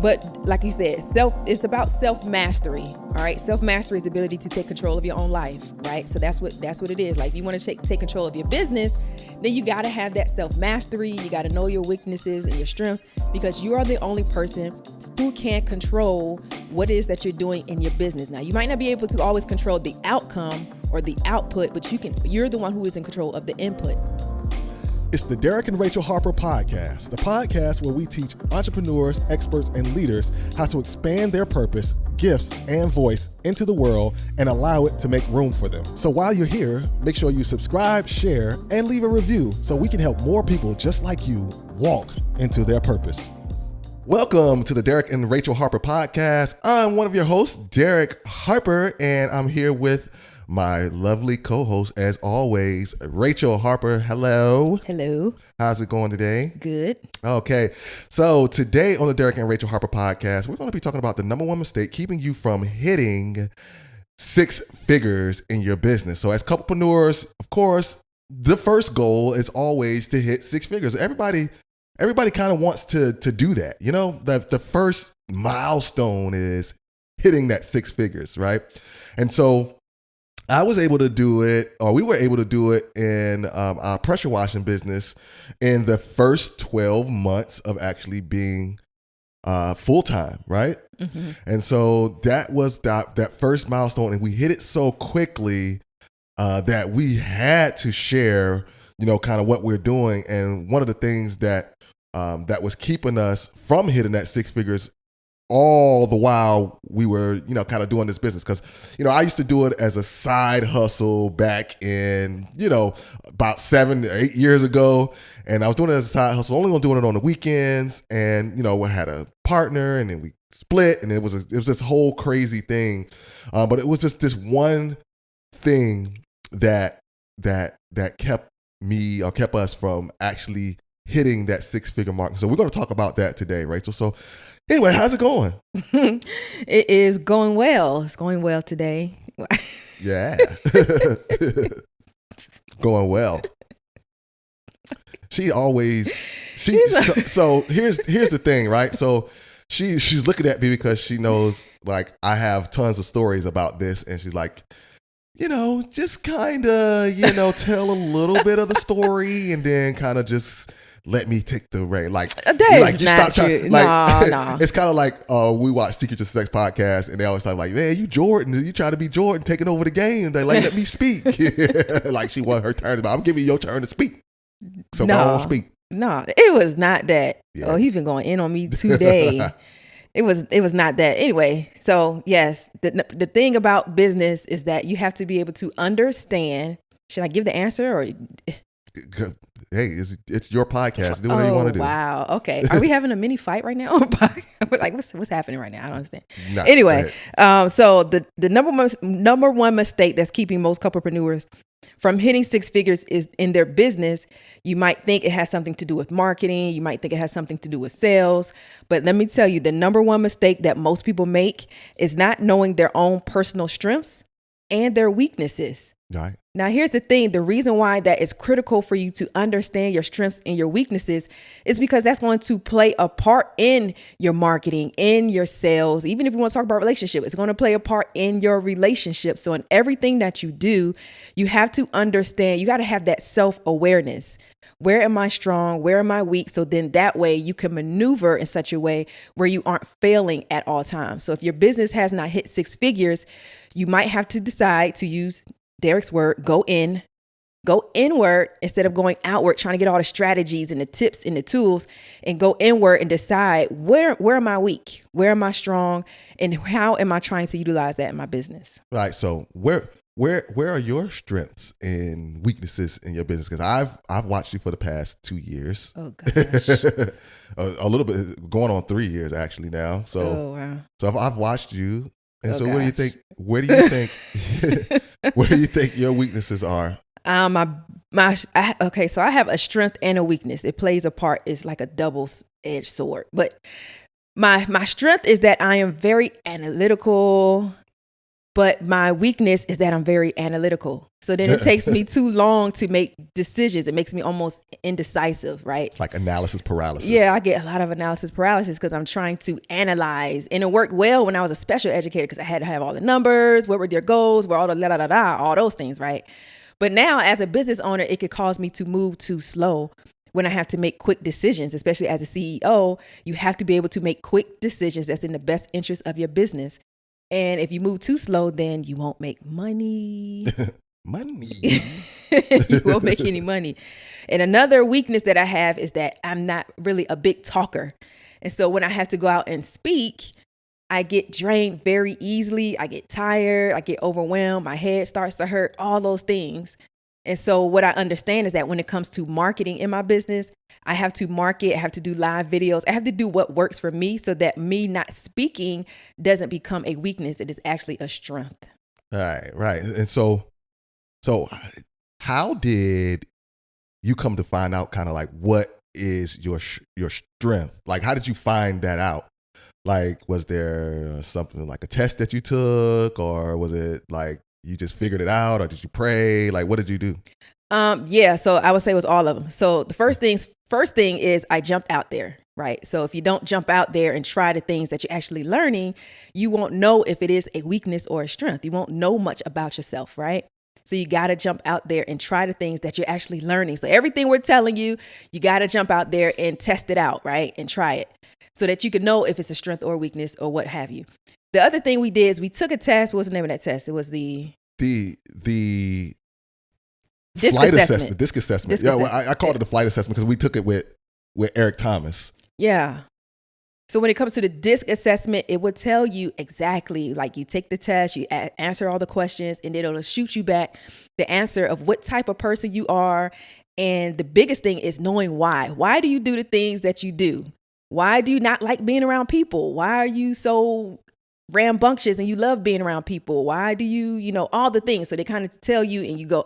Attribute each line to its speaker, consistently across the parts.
Speaker 1: But like you said, it's about self-mastery. All right. Self-mastery is the ability to take control of your own life. Right. So that's what it is. Like, if you want to take control of your business, then you got to have that self-mastery. You got to know your weaknesses and your strengths, because you are the only person who can control what it is that you're doing in your business. Now, you might not be able to always control the outcome or the output, but you're the one who is in control of the input.
Speaker 2: It's the Derrick and Rachel Harper podcast, the podcast where we teach entrepreneurs, experts, and leaders how to expand their purpose, gifts, and voice into the world and allow it to make room for them. So while you're here, make sure you subscribe, share, and leave a review so we can help more people just like you walk into their purpose. Welcome to the Derrick and Rachel Harper podcast. I'm one of your hosts, Derrick Harper, and I'm here with my lovely co-host, as always, Rachel Harper. Hello.
Speaker 1: Hello.
Speaker 2: How's it going today?
Speaker 1: Good.
Speaker 2: Okay. So today on the Derrick and Rachel Harper podcast, we're going to be talking about the number one mistake keeping you from hitting six figures in your business. So as couplepreneurs, of course, the first goal is always to hit six figures. Everybody kind of wants to do that. You know, the first milestone is hitting that six figures, right? And so I was able to do it, or we were able to do it in our pressure washing business in the first 12 months of actually being full-time, right? Mm-hmm. And so that was that first milestone, and we hit it so quickly that we had to share, kind of what we're doing. And one of the things that was keeping us from hitting that six figures all the while we were, kind of doing this business. Because, I used to do it as a side hustle back in, about 7 or 8 years ago. And I was doing it as a side hustle, only doing it on the weekends. And, we had a partner, and then we split, and it was this whole crazy thing. But it was just this one thing that kept us from actually hitting that six-figure mark. So we're going to talk about that today, Rachel. So anyway, how's it going?
Speaker 1: It is going well. It's going well today.
Speaker 2: Yeah. Going well. So here's the thing, right? So she's looking at me because she knows, like, I have tons of stories about this, and she's like, just kind of, tell a little bit of the story and then kind of just let me take the reign. Like you stop trying. No. It's kind of like we watch Secret to Sex podcast, and they always talk like, man, you Jordan, you try to be Jordan, taking over the game. They like, let me speak. Like she want her turn. I'm giving you your turn to speak. So go on, speak.
Speaker 1: No, it was not that.
Speaker 2: Yeah.
Speaker 1: Oh, he's been going in on me today. It was not that. Anyway, so yes, the thing about business is that you have to be able to understand. Should I give the answer or?
Speaker 2: Hey, it's your podcast. Do whatever you want to do.
Speaker 1: Wow. Okay. Are we having a mini fight right now? Like what's happening right now? I don't understand.
Speaker 2: No,
Speaker 1: anyway, so the number one mistake that's keeping most couplepreneurs from hitting six figures is in their business. You might think it has something to do with marketing. You might think it has something to do with sales. But let me tell you, the number one mistake that most people make is not knowing their own personal strengths and their weaknesses.
Speaker 2: Right.
Speaker 1: Now, here's the thing. The reason why that is critical for you to understand your strengths and your weaknesses is because that's going to play a part in your marketing, in your sales. Even if you want to talk about relationship, it's going to play a part in your relationship. So in everything that you do, you have to understand, you got to have that self-awareness. Where am I strong? Where am I weak? So then that way you can maneuver in such a way where you aren't failing at all times. So if your business has not hit six figures, you might have to decide to use Derrick's word, go inward instead of going outward, trying to get all the strategies and the tips and the tools, and go inward and decide where am I weak? Where am I strong? And how am I trying to utilize that in my business?
Speaker 2: Right. So where are your strengths and weaknesses in your business? Because I've watched you for the past 2 years.
Speaker 1: Oh gosh.
Speaker 2: A little bit, going on 3 years actually now. So,
Speaker 1: wow.
Speaker 2: So I've watched you. And so
Speaker 1: gosh.
Speaker 2: Where do you think your weaknesses are?
Speaker 1: Okay, so I have a strength and a weakness. It plays a part. It's like a double-edged sword. But my strength is that I am very analytical. But my weakness is that I'm very analytical. So then it takes me too long to make decisions. It makes me almost indecisive, right?
Speaker 2: It's like analysis paralysis.
Speaker 1: Yeah, I get a lot of analysis paralysis because I'm trying to analyze. And it worked well when I was a special educator because I had to have all the numbers, what were their goals, where all the all those things, right? But now as a business owner, it could cause me to move too slow when I have to make quick decisions, especially as a CEO. You have to be able to make quick decisions that's in the best interest of your business. And if you move too slow, then you won't make money.
Speaker 2: Money.
Speaker 1: You won't make any money. And another weakness that I have is that I'm not really a big talker. And so when I have to go out and speak, I get drained very easily. I get tired. I get overwhelmed. My head starts to hurt, all those things. And so what I understand is that when it comes to marketing in my business, I have to market, I have to do live videos, I have to do what works for me so that me not speaking doesn't become a weakness. It is actually a strength.
Speaker 2: Right. And so how did you come to find out kind of like what is your strength? Like, how did you find that out? Like, was there something like a test that you took, or was it like you just figured it out, or did you pray? Like, what did you do?
Speaker 1: Yeah, so I would say it was all of them. So the first thing is I jumped out there, right? So if you don't jump out there and try the things that you're actually learning, you won't know if it is a weakness or a strength. You won't know much about yourself, right? So you got to jump out there and try the things that you're actually learning. So everything we're telling you, you got to jump out there and test it out, right? And try it so that you can know if it's a strength or weakness or what have you. The other thing we did is we took a test. What was the name of that test? It was the
Speaker 2: flight assessment. DISC assessment. Yeah, well, I called it a flight assessment because we took it with Eric Thomas.
Speaker 1: Yeah. So when it comes to the DISC assessment, it would tell you exactly, like you take the test, you answer all the questions, and then it'll shoot you back the answer of what type of person you are. And the biggest thing is knowing why. Why do you do the things that you do? Why do you not like being around people? Why are you so rambunctious and you love being around people? Why do you all the things? So they kind of tell you and you go,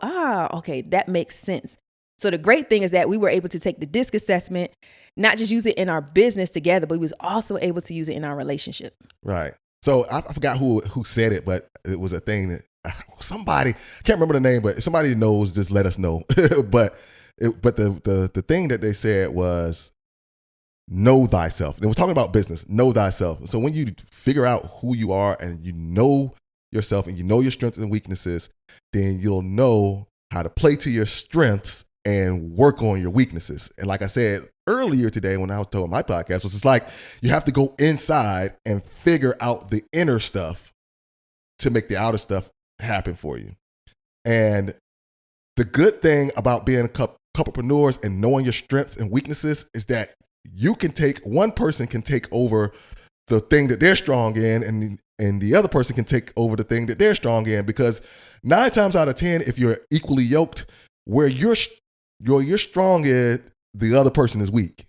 Speaker 1: okay, that makes sense. So the great thing is that we were able to take the DISC assessment, not just use it in our business together, but we was also able to use it in our relationship.
Speaker 2: Right. So I forgot who said it, but it was a thing that somebody, I can't remember the name, but if somebody knows, just let us know. but the thing that they said was, know thyself. They were talking about business, know thyself. So when you figure out who you are and you know yourself and you know your strengths and weaknesses, then you'll know how to play to your strengths and work on your weaknesses. And like I said earlier today when I was doing my podcast, was it's like you have to go inside and figure out the inner stuff to make the outer stuff happen for you. And the good thing about being a couplepreneurs and knowing your strengths and weaknesses is that one person can take over the thing that they're strong in, and the other person can take over the thing that they're strong in, because 9 times out of 10, if you're equally yoked, where you're strong in, the other person is weak.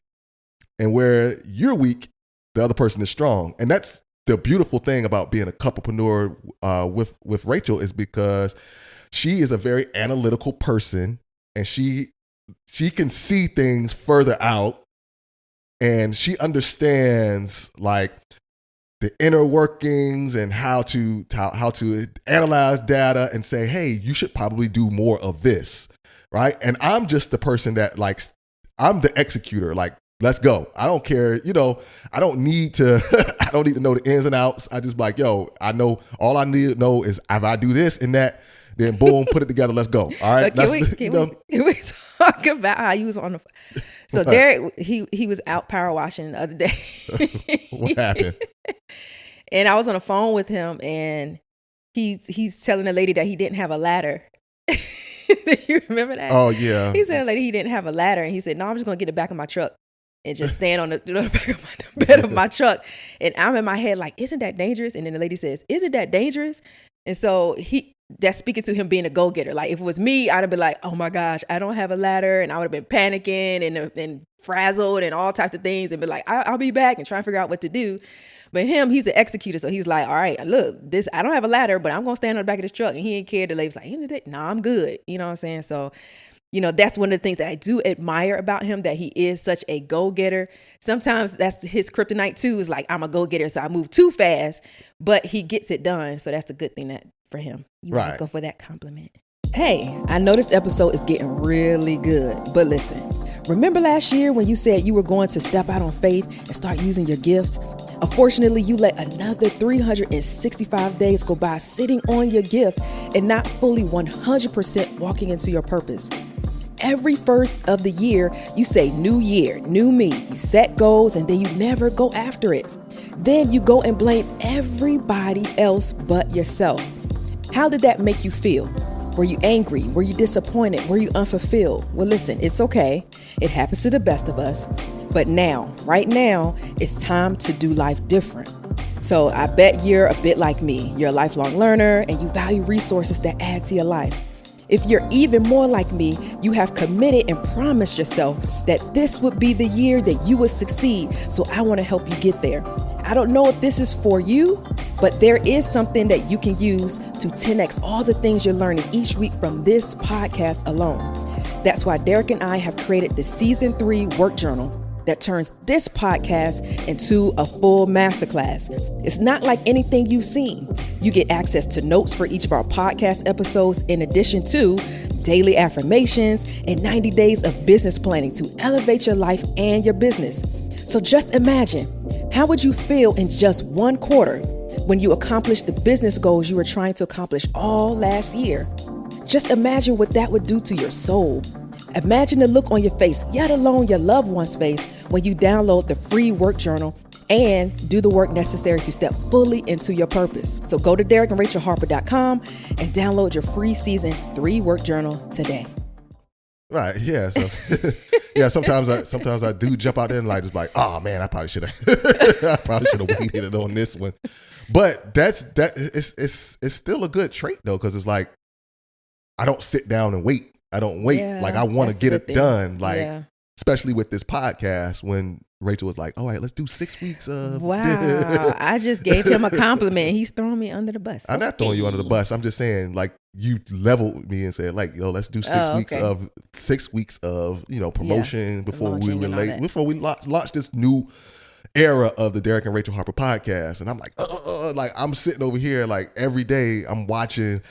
Speaker 2: And where you're weak, the other person is strong. And that's the beautiful thing about being a couplepreneur with Rachel, is because she is a very analytical person, and she can see things further out. And she understands like the inner workings and how to analyze data and say, hey, you should probably do more of this, right? And I'm just the person that I'm the executor. Like, let's go. I don't care. I don't need to know the ins and outs. I just like, I know, all I need to know is if I do this and that, then boom, put it together. Let's go. All right.
Speaker 1: Can we talk about how you was on the? So Derrick, he was out power washing the other day.
Speaker 2: What happened?
Speaker 1: And I was on the phone with him, and he's telling the lady that he didn't have a ladder. Do you remember that?
Speaker 2: Oh yeah.
Speaker 1: He said lady he didn't have a ladder, and he said, no, I'm just gonna get the back of my truck and just stand on the back of the bed of my truck. And I'm in my head like, isn't that dangerous? And then the lady says, isn't that dangerous? And so that's speaking to him being a go-getter. Like if it was me, I'd have been like, oh my gosh, I don't have a ladder. And I would have been panicking and frazzled and all types of things and be like, I'll be back and try and figure out what to do. But him, he's an executor. So he's like, all right, look, I don't have a ladder, but I'm going to stand on the back of this truck. And he ain't cared. The lady's like, no, I'm good. You know what I'm saying? So That's one of the things that I do admire about him, that he is such a go-getter. Sometimes that's his kryptonite too, is like, I'm a go-getter, so I move too fast, but he gets it done. So that's a good thing that for him. You want to go for that compliment. Hey, I know this episode is getting really good, but listen, remember last year when you said you were going to step out on faith and start using your gifts? Unfortunately, you let another 365 days go by sitting on your gift and not fully 100% walking into your purpose. Every first of the year, you say, new year, new me. You set goals and then you never go after it. Then you go and blame everybody else but yourself. How did that make you feel? Were you angry? Were you disappointed? Were you unfulfilled? Well, listen, it's okay. It happens to the best of us. But now, right now, it's time to do life different. So I bet you're a bit like me. You're a lifelong learner and you value resources that add to your life. If you're even more like me, you have committed and promised yourself that this would be the year that you would succeed. So I want to help you get there. I don't know if this is for you, but there is something that you can use to 10x all the things you're learning each week from this podcast alone. That's why Derrick and I have created the Season 3 work journal that turns this podcast into a full masterclass. It's not like anything you've seen. You get access to notes for each of our podcast episodes, in addition to daily affirmations and 90 days of business planning to elevate your life and your business. So just imagine, how would you feel in just one quarter when you accomplish the business goals you were trying to accomplish all last year? Just imagine what that would do to your soul. Imagine the look on your face, yet alone your loved one's face, when you download the free work journal and do the work necessary to step fully into your purpose. So go to DerrickandRachelHarper.com and download your free Season 3 work journal today.
Speaker 2: Right. Yeah. So yeah, sometimes I do jump out there and just like, oh man, I probably should have waited on this one. But it's still a good trait though, because it's like I don't sit down and wait. I don't wait.
Speaker 1: Yeah,
Speaker 2: I want to get it done. Especially with this podcast, when Rachel was like, all right, let's do 6 weeks of.
Speaker 1: Wow. I just gave him a compliment. He's throwing me under the bus.
Speaker 2: I'm not throwing you under the bus. I'm just saying, you leveled me and said, let's do 6 weeks of 6 weeks of, promotion before we launch this new era of the Derrick and Rachel Harper podcast. And I'm like, I'm sitting over here every day I'm watching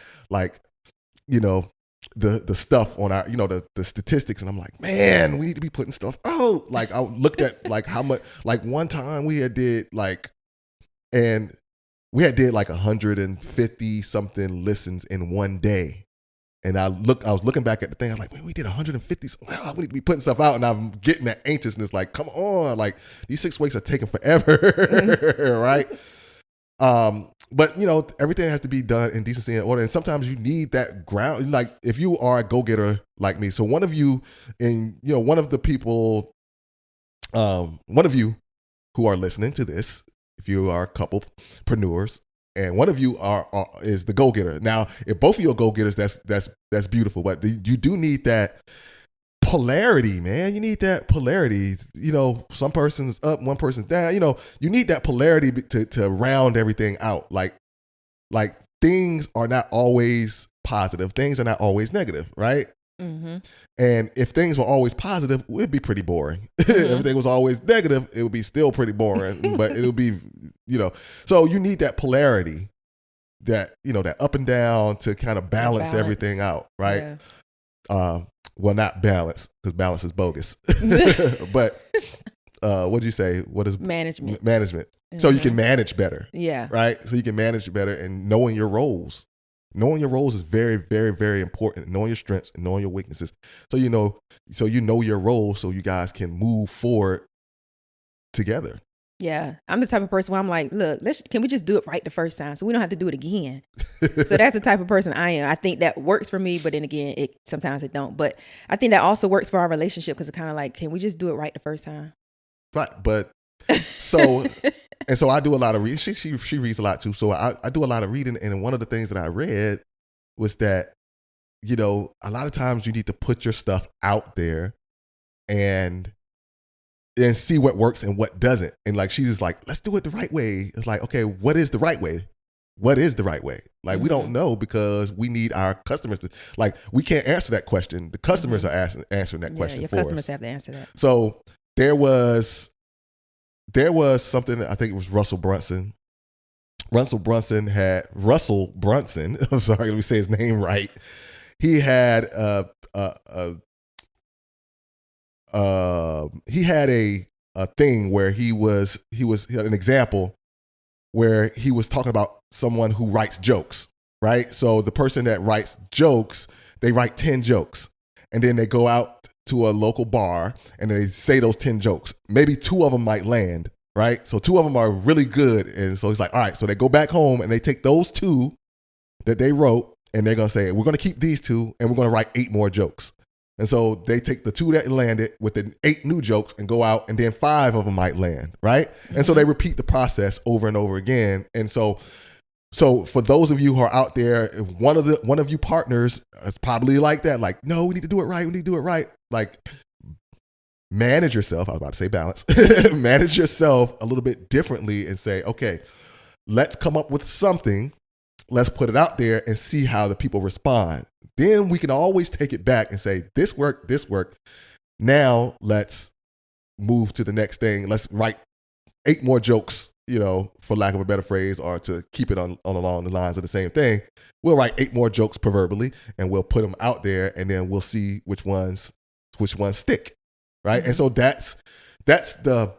Speaker 2: the stuff on our, the statistics, and I'm like, man, we need to be putting stuff out. I looked at how much, one time we had did 150 something listens in one day. And I was looking back at the thing. I'm like, man, we did 150. Wow, we need to be putting stuff out. And I'm getting that anxiousness. Come on, these 6 weeks are taking forever, right? But everything has to be done in decency and order. And sometimes you need that ground. If you are a go-getter like me, so one of you one of the people, one of you who are listening to this, if you are a couplepreneurs, and one of you is the go-getter. Now, if both of you are go-getters, that's beautiful. But you do need that polarity, man. You need that polarity. Some person's up, one person's down. You need that polarity to round everything out. Like things are not always positive. Things are not always negative, right? Mm-hmm. And if things were always positive, it would be pretty boring. Mm-hmm. If everything was always negative, it would be still pretty boring. But it'll be, so you need that polarity, that that up and down to kind of balance everything out, right? Yeah. Well, not balance, because balance is bogus. But what did you say? What is management? Management. Mm-hmm. So you can manage better. Yeah. Right? So you can manage better, and knowing your roles. Knowing your roles is very, very, very important. Knowing your strengths and knowing your weaknesses. So you know your role, so you guys can move forward together.
Speaker 1: Yeah. I'm the type of person where I'm like, look, can we just do it right the first time so we don't have to do it again? So that's the type of person I am. I think that works for me, but then again, sometimes it don't. But I think that also works for our relationship, because it's kind of like, can we just do it right the first time?
Speaker 2: Right. But so I do a lot of reading. She reads a lot too. So I do a lot of reading. And one of the things that I read was that, a lot of times you need to put your stuff out there and see what works and what doesn't. And she's like, let's do it the right way. It's like, okay, what is the right way? what is the right way? Like, we don't know because we need our customers to, like, we can't answer that question. The customers are answering that question
Speaker 1: your
Speaker 2: for
Speaker 1: customers
Speaker 2: us.
Speaker 1: have to answer that.
Speaker 2: So there was something, I think it was Russell Brunson. I'm sorry, let me say his name right. He had a thing where he had an example where he was talking about someone who writes jokes, right? So the person that writes jokes, they write 10 jokes, and then they go out to a local bar and they say those 10 jokes. Maybe 2 of them might land, right? So 2 of them are really good. And so he's like, all right, so they go back home and they take those 2 that they wrote and they're going to say, we're going to keep these 2 and we're going to write 8 more jokes. And so they take the 2 that landed with the 8 new jokes and go out, and then 5 of them might land, right? And so they repeat the process over and over again. And so for those of you who are out there, if one of you partners is probably like that, like, no, we need to do it right. We need to do it right. Like, manage yourself. I was about to say balance. Manage yourself a little bit differently and say, okay, let's come up with something. Let's put it out there and see how the people respond. Then we can always take it back and say, this worked. Now let's move to the next thing. Let's write 8 more jokes, for lack of a better phrase, or to keep it on along the lines of the same thing. We'll write 8 more jokes proverbially, and we'll put them out there, and then we'll see which ones stick, right? Mm-hmm. And so that's the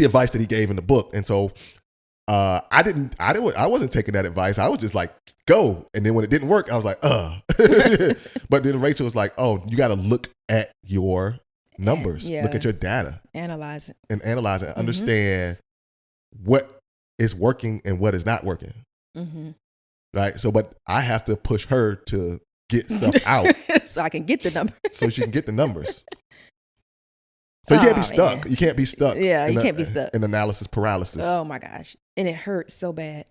Speaker 2: advice that he gave in the book. And so I wasn't taking that advice. I was just like, go. And then when it didn't work, I was like, But then Rachel was like, oh, you got to look at your numbers, look at your data,
Speaker 1: analyze it,
Speaker 2: and understand what is working and what is not working. Mm-hmm. Right. So, but I have to push her to get stuff out
Speaker 1: so I can get the numbers.
Speaker 2: So she can get the numbers. So you can't be stuck. Man. You can't be stuck.
Speaker 1: Yeah, you can't be stuck
Speaker 2: in analysis paralysis.
Speaker 1: Oh my gosh. And it hurts so bad.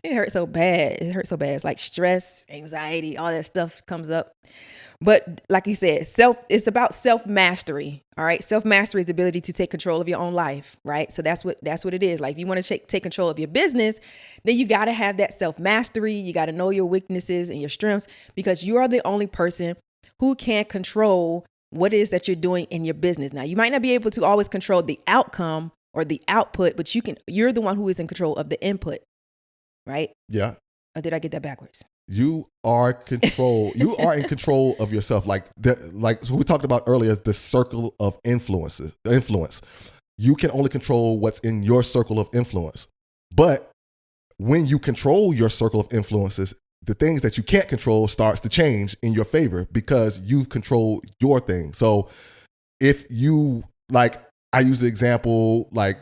Speaker 1: It hurts so bad. It's like stress, anxiety, all that stuff comes up. But like you said, it's about self-mastery. All right. Self-mastery is the ability to take control of your own life. Right. So that's what it is. Like, if you want to take control of your business, then you got to have that self-mastery. You got to know your weaknesses and your strengths, because you are the only person who can control what it is that you're doing in your business. Now, you might not be able to always control the outcome or the output, but you're the one who is in control of the input. Right. Yeah. Or did I get that backwards?
Speaker 2: You are in control of yourself. Like so we talked about earlier, the circle of influence. You can only control what's in your circle of influence. But when you control your circle of influences, the things that you can't control starts to change in your favor because you've controlled your thing. So if you, like, I use the example, like,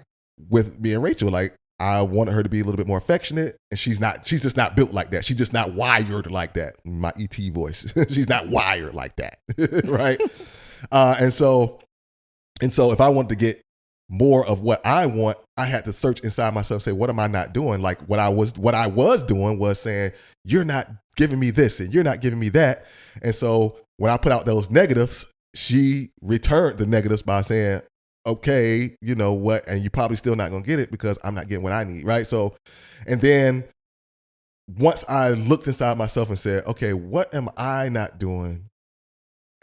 Speaker 2: with me and Rachel, like, I wanted her to be a little bit more affectionate, and she's just not built like that. She's just not wired like that. My ET voice. She's not wired like that. Right. And so if I wanted to get more of what I want, I had to search inside myself and say, what am I not doing? Like, what I was doing was saying, you're not giving me this and you're not giving me that. And so when I put out those negatives, she returned the negatives by saying, okay, you know what? And you're probably still not going to get it because I'm not getting what I need. Right. So, and then once I looked inside myself and said, okay, what am I not doing?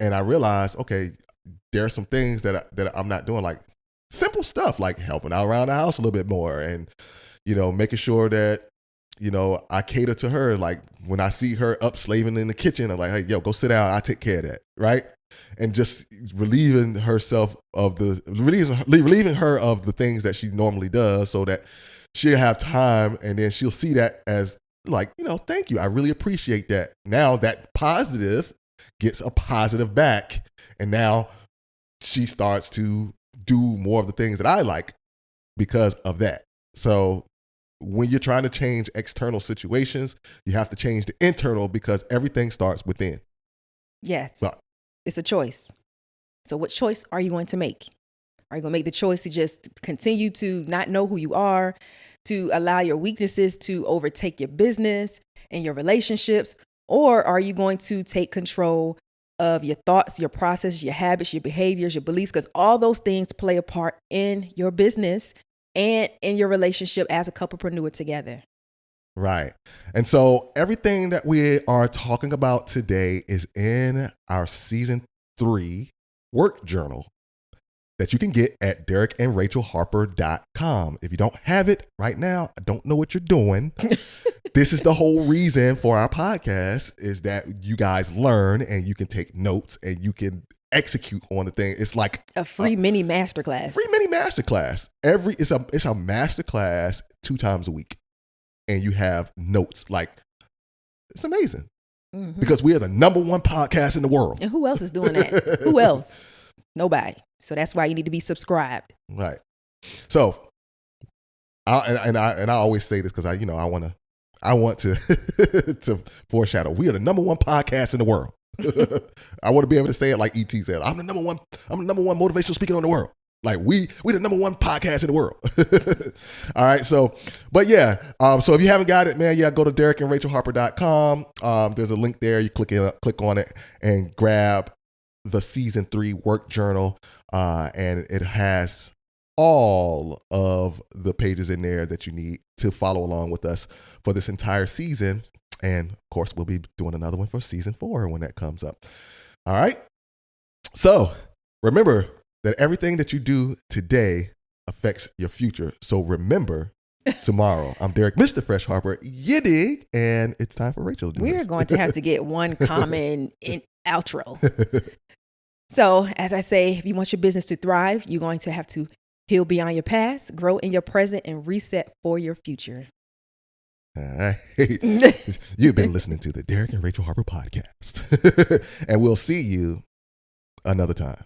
Speaker 2: And I realized, okay, there are some things that I'm not doing, like simple stuff, like helping out around the house a little bit more and, making sure that, I cater to her. Like when I see her up slaving in the kitchen, I'm like, hey, yo, go sit down. I take care of that. Right. And just relieving her of the things that she normally does so that she'll have time, and then she'll see that as like, thank you. I really appreciate that. Now that positive gets a positive back, and now she starts to do more of the things that I like because of that. So when you're trying to change external situations, you have to change the internal because everything starts within.
Speaker 1: Yes. Well, it's a choice. So what choice are you going to make? Are you going to make the choice to just continue to not know who you are, to allow your weaknesses to overtake your business and your relationships? Or are you going to take control of your thoughts, your process, your habits, your behaviors, your beliefs? Because all those things play a part in your business and in your relationship as a couplepreneur together.
Speaker 2: Right. And so everything that we are talking about today is in our season 3 work journal that you can get at DerrickandRachelHarper.com. If you don't have it right now, I don't know what you're doing. This is the whole reason for our podcast, is that you guys learn and you can take notes and you can execute on the thing. It's like
Speaker 1: a free mini masterclass.
Speaker 2: It's a masterclass 2 times a week. And you have notes. Like, it's amazing. Mm-hmm. Because we are the number 1 podcast in the world.
Speaker 1: And who else is doing that? Who else? Nobody. So that's why you need to be subscribed.
Speaker 2: Right. So, I always say this because I want to to foreshadow. We are the number 1 podcast in the world. I want to be able to say it like ET said. I'm the number one motivational speaker in the world. Like we the number 1 podcast in the world. All right. So, but yeah. So if you haven't got it, man, go to DerrickandRachelHarper.com. There's a link there. You click on it and grab the season 3 work journal. And it has all of the pages in there that you need to follow along with us for this entire season. And of course, we'll be doing another one for season 4 when that comes up. All right. So remember that everything that you do today affects your future. So remember, tomorrow, I'm Derrick, Mr. Fresh Harper, you dig, and it's time for Rachel to do
Speaker 1: We're going to have to get one common outro. So, as I say, if you want your business to thrive, you're going to have to heal beyond your past, grow in your present, and reset for your future.
Speaker 2: All right. You've been listening to the Derrick and Rachel Harper podcast. And we'll see you another time.